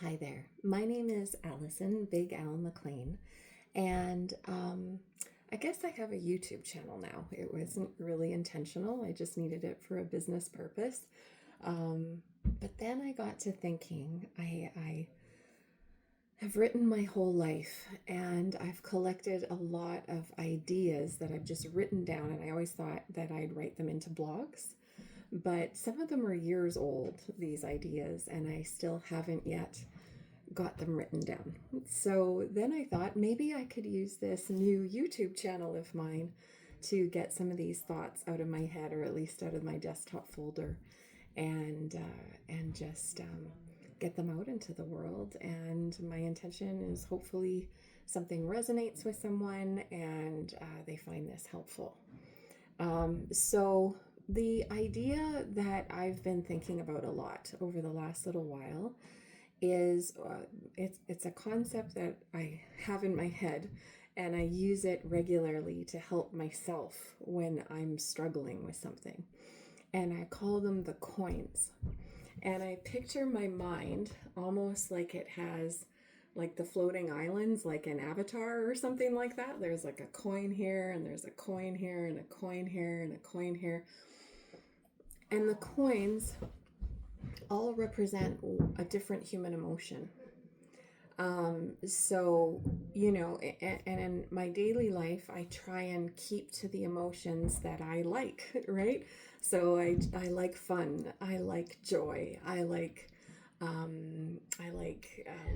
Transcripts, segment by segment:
Hi there. My name is Allison, Big Al McLean, and I guess I have a YouTube channel now. It wasn't really intentional, I just needed it for a business purpose. But then I got to thinking, I have written my whole life and I've collected a lot of ideas that I've just written down, and I always thought that I'd write them into blogs. But some of them are years old, these ideas, and I still haven't yet got them written down. So then I thought maybe I could use this new YouTube channel of mine to get some of these thoughts out of my head, or at least out of my desktop folder, and just get them out into the world. And my intention is hopefully something resonates with someone and they find this helpful. So the idea that I've been thinking about a lot over the last little while is it's a concept that I have in my head, and I use it regularly to help myself when I'm struggling with something. And I call them the coins. And I picture my mind almost like it has like the floating islands, like an Avatar or something like that. There's like a coin here, and there's a coin here, and a coin here, and a coin here. And the coins all represent a different human emotion. So, and in my daily life, I try and keep to the emotions that I like, right? So I like fun, I like joy, I like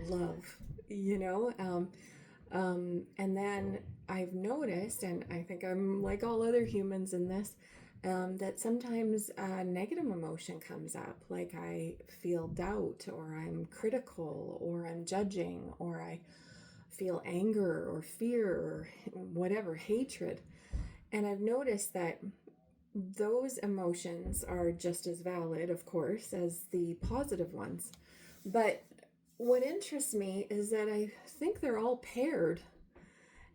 love, you know. And then I've noticed, and I think I'm like all other humans in this, that sometimes negative emotion comes up, like I feel doubt, or I'm critical, or I'm judging, or I feel anger, or fear, or whatever, hatred. And I've noticed that those emotions are just as valid, of course, as the positive ones. But what interests me is that I think they're all paired.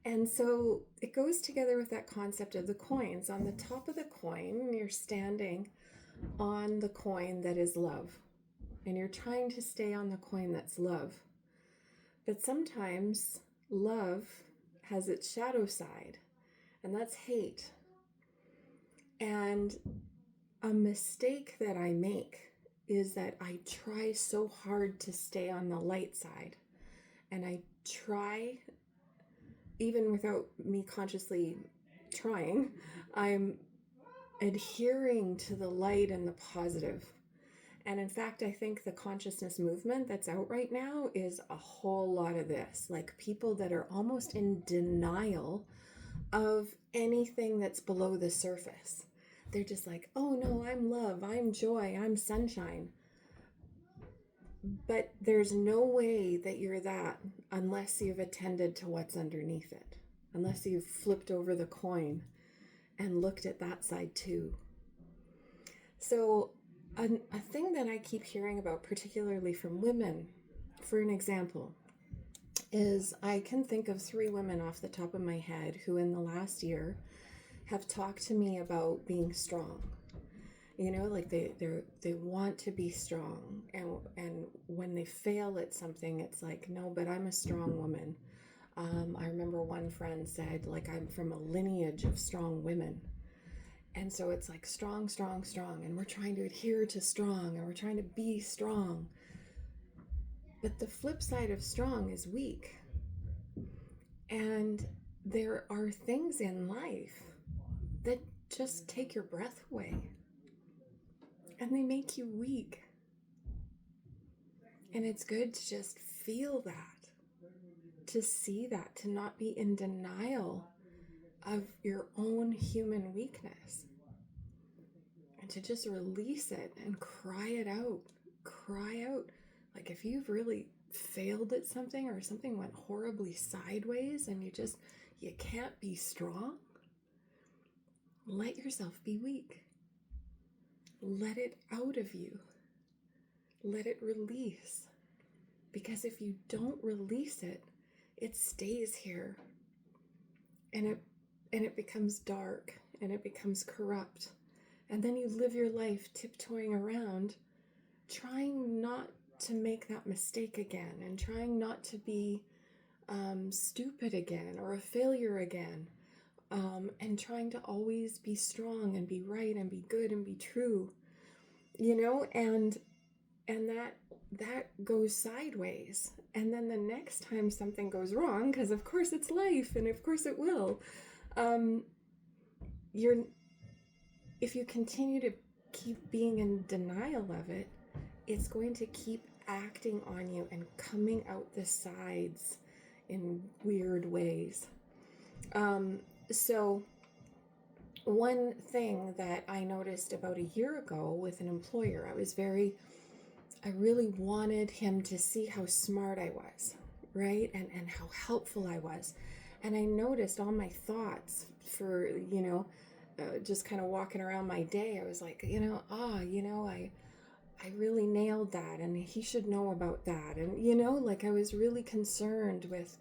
And so it goes together with that concept of the coins. On the top of the coin, you're standing on the coin that is love, and you're trying to stay on the coin that's love. But sometimes love has its shadow side, and that's hate. And a mistake that I make is that I try so hard to stay on the light side, and I try, even without me consciously trying, I'm adhering to the light and the positive. And in fact, I think the consciousness movement that's out right now is a whole lot of this. Like people that are almost in denial of anything that's below the surface. They're just like, oh no, I'm love, I'm joy, I'm sunshine. But there's no way that you're that unless you've attended to what's underneath it, unless you've flipped over the coin and looked at that side too. So a thing that I keep hearing about, particularly from women, for an example, is I can think of 3 women off the top of my head who in the last year have talked to me about being strong. You know, like they want to be strong, and when they fail at something, it's like, no, but I'm a strong woman. I remember one friend said, like, I'm from a lineage of strong women. And so it's like strong, strong, strong, and we're trying to adhere to strong, and we're trying to be strong. But the flip side of strong is weak. And there are things in life that just take your breath away, and they make you weak. And it's good to just feel that, to see that, to not be in denial of your own human weakness, and to just release it and cry it out. Cry out. Like if you've really failed at something, or something went horribly sideways and you can't be strong, let yourself be weak. Let it out of you. Let it release. Because if you don't release it, it stays here, and it becomes dark, and it becomes corrupt. And then you live your life tiptoeing around, trying not to make that mistake again, and trying not to be stupid again or a failure again, and trying to always be strong and be right and be good and be true, and that goes sideways. And then the next time something goes wrong, because of course it's life and of course it will, you're if you continue to keep being in denial of it, it's going to keep acting on you and coming out the sides in weird ways. So one thing that I noticed about a year ago with an employer, I really wanted him to see how smart I was, right? And how helpful I was. And I noticed all my thoughts for, just kind of walking around my day. I was like, I really nailed that, and he should know about that. And, I was really concerned with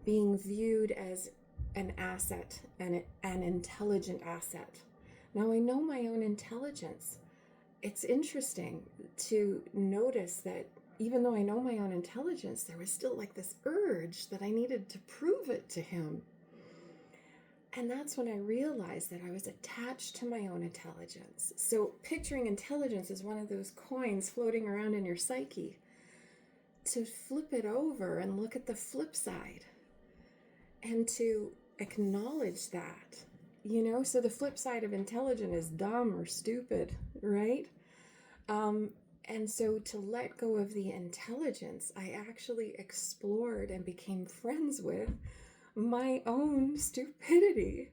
being viewed as an asset and an intelligent asset. Now, I know my own intelligence. It's interesting to notice that even though I know my own intelligence, there was still like this urge that I needed to prove it to him. And that's when I realized that I was attached to my own intelligence. So picturing intelligence as one of those coins floating around in your psyche, to flip it over and look at the flip side and to acknowledge that, so the flip side of intelligent is dumb or stupid, right? And so to let go of the intelligence, I actually explored and became friends with my own stupidity.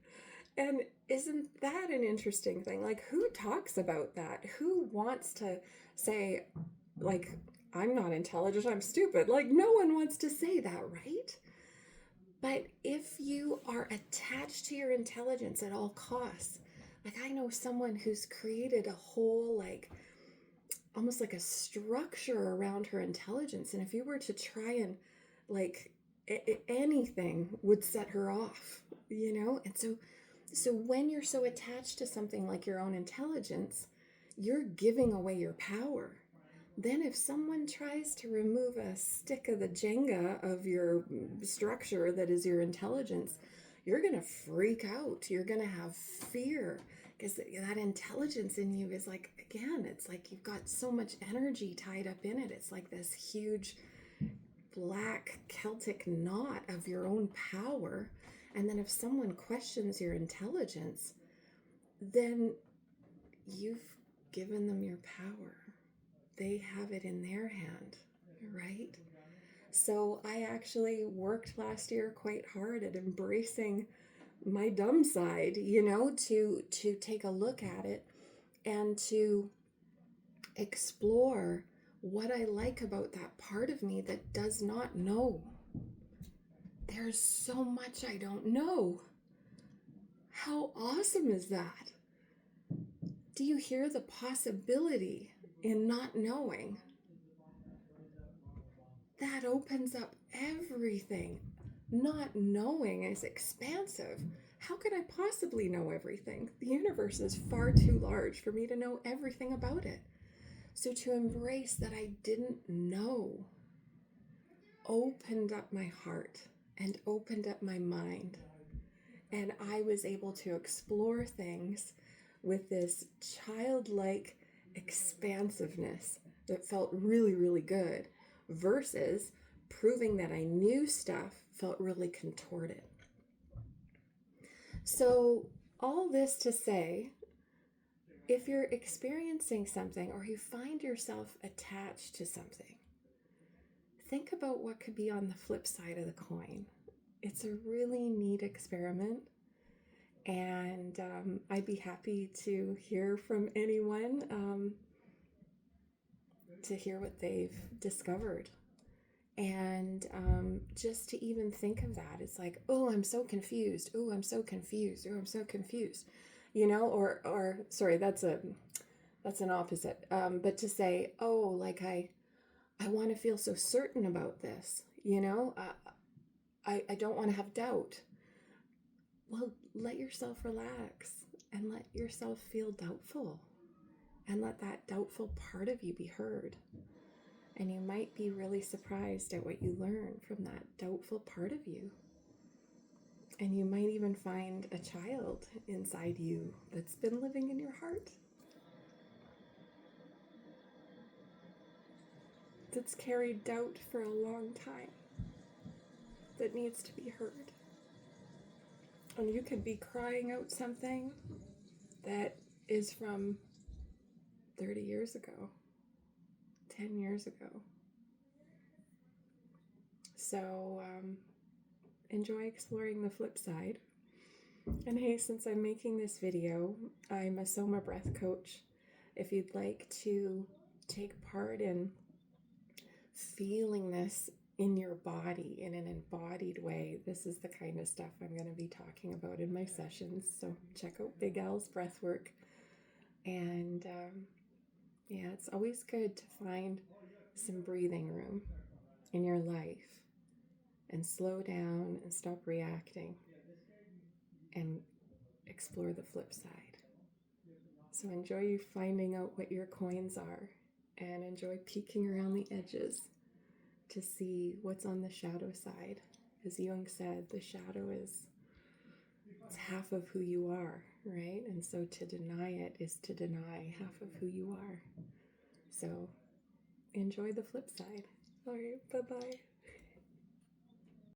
And isn't that an interesting thing? Like, who talks about that? Who wants to say, like, I'm not intelligent, I'm stupid? Like, no one wants to say that, right? But if you are attached to your intelligence at all costs, like I know someone who's created a whole, like, almost like a structure around her intelligence. And if you were to try and, like, anything would set her off, And so when you're so attached to something like your own intelligence, you're giving away your power. Then if someone tries to remove a stick of the Jenga of your structure that is your intelligence, you're going to freak out. You're going to have fear, because that intelligence in you is like, again, it's like you've got so much energy tied up in it. It's like this huge black Celtic knot of your own power. And then if someone questions your intelligence, then you've given them your power. They have it in their hand, right? So I actually worked last year quite hard at embracing my dumb side, to take a look at it and to explore what I like about that part of me that does not know. There's so much I don't know. How awesome is that? Do you hear the possibility in not knowing? That opens up everything. Not knowing is expansive. How could I possibly know everything? The universe is far too large for me to know everything about it. So to embrace that I didn't know opened up my heart and opened up my mind. And I was able to explore things with this childlike expansiveness that felt really, really good, versus proving that I knew stuff felt really contorted. So all this to say, if you're experiencing something or you find yourself attached to something, think about what could be on the flip side of the coin. It's a really neat experiment, and I'd be happy to hear from anyone, to hear what they've discovered. And just to even think of that, it's like, oh, I'm so confused. Oh, I'm so confused. Oh, I'm so confused. Or sorry, that's an opposite. But to say, oh, like I want to feel so certain about this, I don't want to have doubt. Well, let yourself relax and let yourself feel doubtful, and let that doubtful part of you be heard. And you might be really surprised at what you learn from that doubtful part of you. And you might even find a child inside you that's been living in your heart, that's carried doubt for a long time, that needs to be heard. And you could be crying out something that is from 30 years ago, 10 years ago. So enjoy exploring the flip side. And hey, since I'm making this video, I'm a Soma breath coach. If you'd like to take part in feeling this in your body in an embodied way, this is the kind of stuff I'm going to be talking about in my sessions. So check out Big Al's breathwork. And yeah, it's always good to find some breathing room in your life and slow down and stop reacting and explore the flip side. So enjoy you finding out what your coins are and enjoy peeking around the edges to see what's on the shadow side. As Jung said, the shadow it's half of who you are, right? And so to deny it is to deny half of who you are. So enjoy the flip side. All right, bye-bye.